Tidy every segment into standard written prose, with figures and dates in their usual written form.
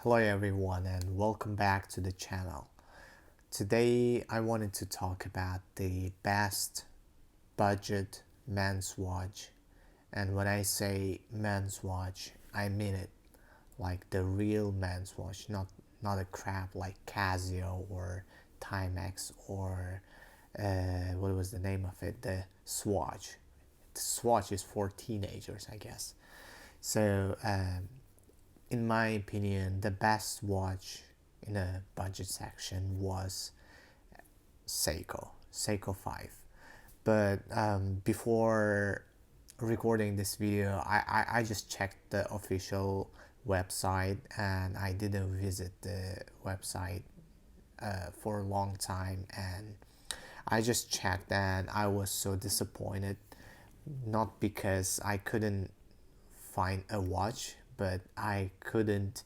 Hello everyone and welcome back to the channel. Today I wanted to talk about the best budget men's watch. And when I say men's watch, I mean it, like the real men's watch, not a crap like Casio or Timex or what was the name of it? The Swatch. The Swatch is for teenagers, I guess. So in my opinion, the best watch in the budget section was Seiko 5. But before recording this video, I just checked the official website and I didn't visit the website for a long time, and I just checked and I was so disappointed, not because I couldn't find a watch, but I couldn't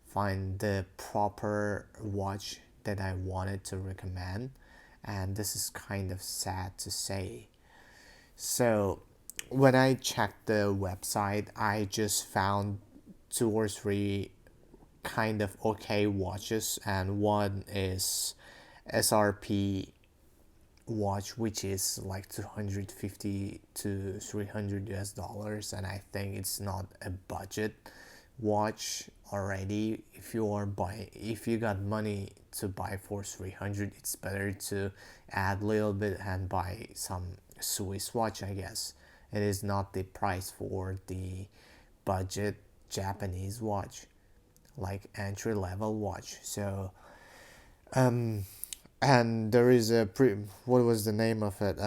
find the proper watch that I wanted to recommend, and this is kind of sad to say. So, when I checked the website, I just found two or three kind of okay watches, and one is SRP watch, which is like 250 to 300 US dollars, and I think it's not a budget watch already. If you got money to buy for 300, it's better to add a little bit and buy some Swiss watch, I guess. It is not the price for the budget Japanese watch, like entry level watch. So and there is what was the name of it?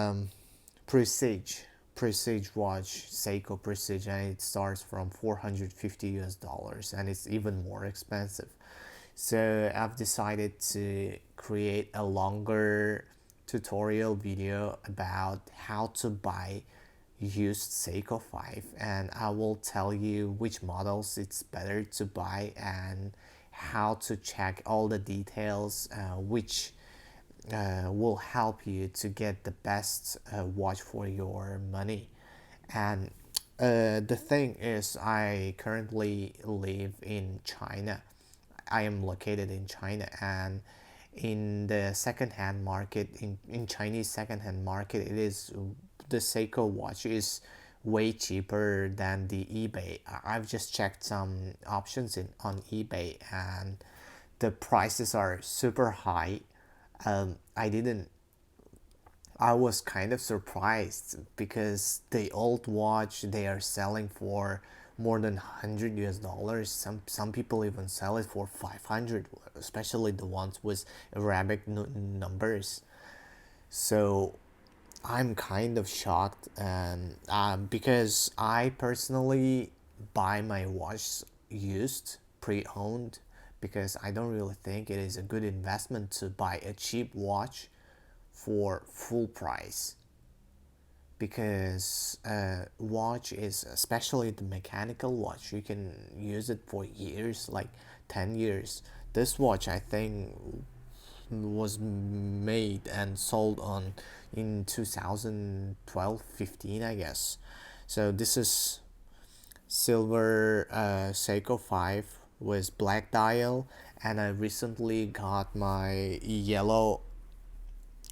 Prestige. Prestige watch, Seiko Prestige, and it starts from 450 US dollars, and it's even more expensive. So I've decided to create a longer tutorial video about how to buy used Seiko 5, and I will tell you which models it's better to buy and how to check all the details, which will help you to get the best watch for your money. And the thing is, I currently live in China. I am located in China, and in the secondhand market, in Chinese secondhand market, it is the Seiko watch is way cheaper than the eBay. I've just checked some options on eBay, and the prices are super high. I didn't I was kind of surprised because the old watch they are selling for more than 100 US dollars. Some people even sell it for 500, especially the ones with Arabic numbers. So I'm kind of shocked, and because I personally buy my watch used, pre-owned, because I don't really think it is a good investment to buy a cheap watch for full price, because watch is, especially the mechanical watch, you can use it for years, like 10 years. This watch I think was made and sold on in 2012-15, I guess. So this is silver Seiko 5 with black dial, and I recently got my yellow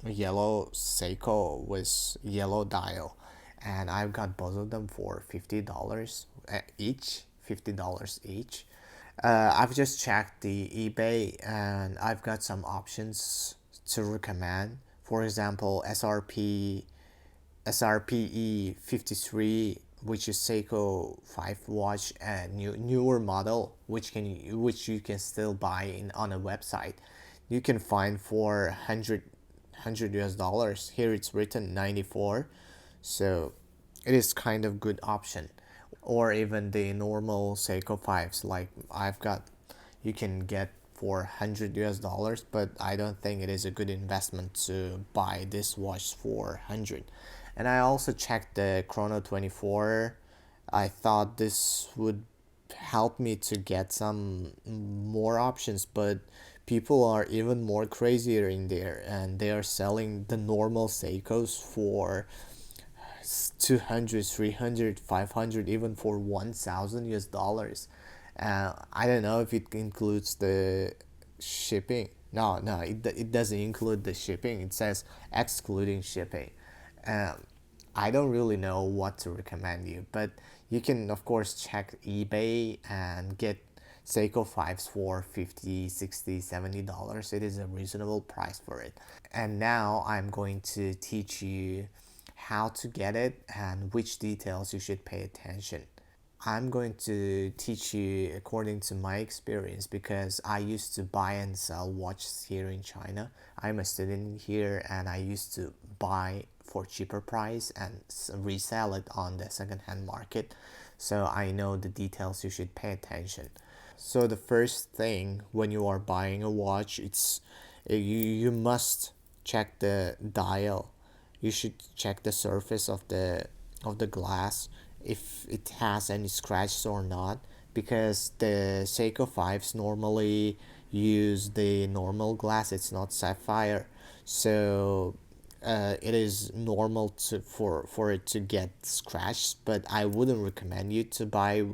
Seiko with yellow dial, and I've got both of them for $50 each. $50 each. I've just checked the eBay and I've got some options to recommend. For example, SRPE 53, which is Seiko 5 watch, and newer model, which you can still buy on a website. You can find for 100 US dollars. Here it's written 94, so it is kind of good option. Or even the normal Seiko 5s, like I've got, you can get for 100 US dollars, but I don't think it is a good investment to buy this watch for 100. And I also checked the Chrono 24. I thought this would help me to get some more options, but people are even more crazier in there, and they are selling the normal Seikos for 200, 300, 500, even for 1000 US dollars. I don't know if it includes the shipping. No, no, it doesn't include the shipping. It says excluding shipping. Um, I don't really know what to recommend you, but you can of course check eBay and get Seiko 5s for 50, 60, $70. It is a reasonable price for it. And now I'm going to teach you how to get it and which details you should pay attention. I'm going to teach you according to my experience because I used to buy and sell watches here in China. I'm a student here and I used to buy for cheaper price and resell it on the second-hand market. So I know the details you should pay attention. So the first thing when you are buying a watch, you must check the dial. You should check the surface of the glass if it has any scratches or not, because the Seiko 5s normally use the normal glass, it's not sapphire. So it is normal for it to get scratched, but I wouldn't recommend you to buy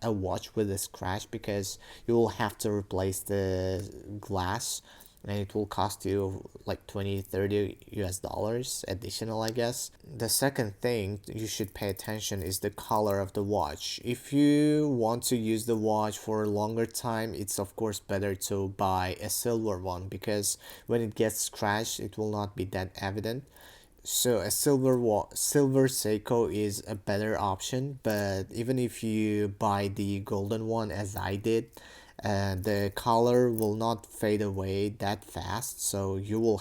a watch with a scratch because you will have to replace the glass and it will cost you like 20 30 US dollars additional, I guess. The second thing you should pay attention is the color of the watch. If you want to use the watch for a longer time, it's of course better to buy a silver one because when it gets scratched it will not be that evident. So a silver Seiko is a better option, but even if you buy the golden one as I did, the color will not fade away that fast. So you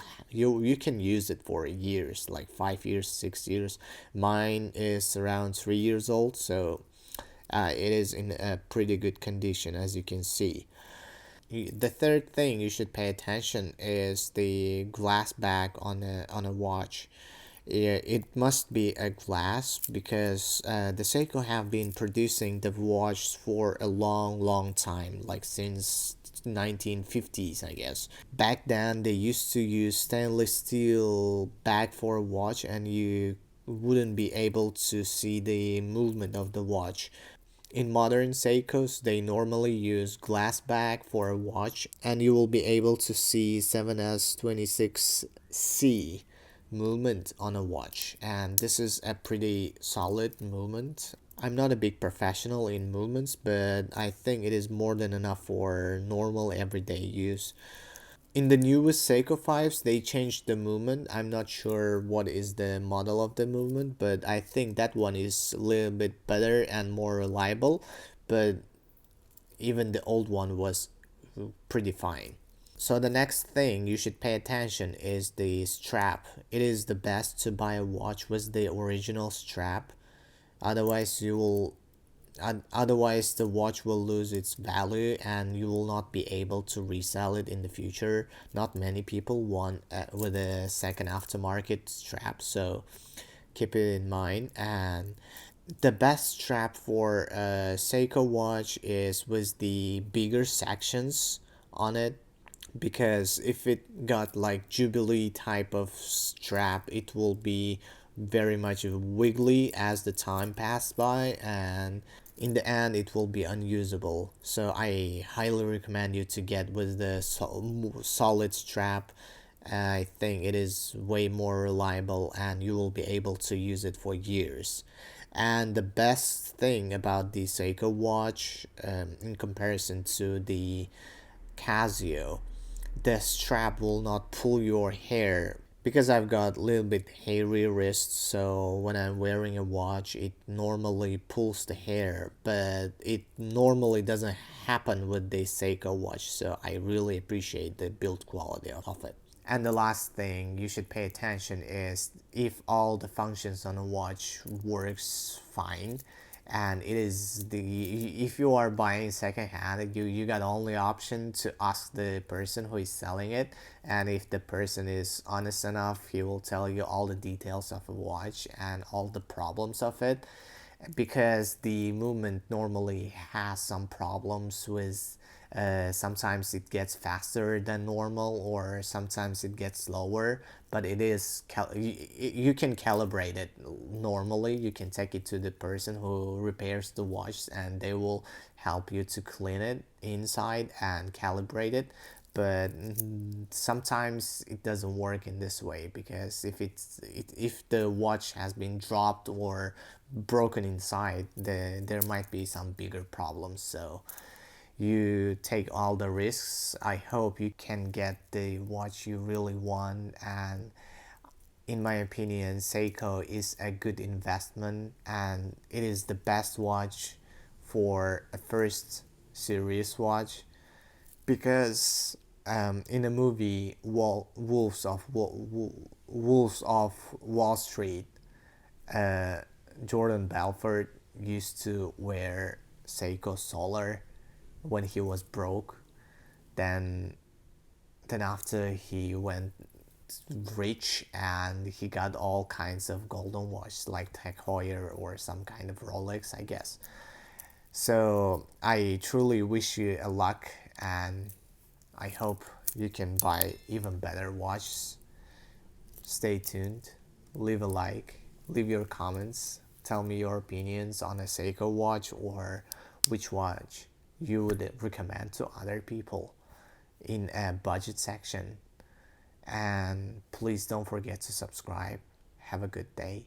can use it for years, like 5 years, 6 years. Mine is around 3 years old, so it is in a pretty good condition as you can see. The third thing you should pay attention is the glass back on a watch. It must be a glass because the Seiko have been producing the watch for a long time, like since 1950s, I guess. Back then, they used to use stainless steel back for a watch, and you wouldn't be able to see the movement of the watch. In modern Seikos, they normally use glass back for a watch, and you will be able to see 7S26C movement on a watch, and this is a pretty solid movement. I'm not a big professional in movements, but I think it is more than enough for normal everyday use. In the newest Seiko 5s, they changed the movement. I'm not sure what is the model of the movement, but I think that one is a little bit better and more reliable. But even the old one was pretty fine. So the next thing you should pay attention is the strap. It is the best to buy a watch with the original strap. Otherwise, otherwise the watch will lose its value and you will not be able to resell it in the future. Not many people want with a second aftermarket strap, so keep it in mind. And the best strap for a Seiko watch is with the bigger sections on it, because if it got like Jubilee type of strap, it will be very much wiggly as the time passed by, and in the end it will be unusable. So I highly recommend you to get with the solid strap. I think it is way more reliable and you will be able to use it for years. And the best thing about the Seiko watch, in comparison to the Casio, the strap will not pull your hair, because I've got a little bit hairy wrists, so when I'm wearing a watch it normally pulls the hair, but it normally doesn't happen with the Seiko watch, so I really appreciate the build quality of it. And the last thing you should pay attention is if all the functions on a watch works fine, and it is the if you are buying secondhand, you got only option to ask the person who is selling it, and if the person is honest enough, he will tell you all the details of a watch and all the problems of it, because the movement normally has some problems with Sometimes it gets faster than normal, or sometimes it gets slower, but it is you can calibrate it normally. You can take it to the person who repairs the watch, and they will help you to clean it inside and calibrate it. But sometimes it doesn't work in this way, because if the watch has been dropped or broken inside, there might be some bigger problems. So you take all the risks. I hope you can get the watch you really want. And in my opinion, Seiko is a good investment, and it is the best watch for a first series watch. Because in the movie Wolves of Wall Street, uh, Jordan Belfort used to wear Seiko Solar when he was broke. Then after he went rich, and he got all kinds of golden watches like Tag Heuer or some kind of Rolex, I guess. So I truly wish you a luck, and I hope you can buy even better watches. Stay tuned, leave a like, leave your comments, tell me your opinions on a Seiko watch, or which watch you would recommend to other people in a budget section. And please don't forget to subscribe. Have a good day.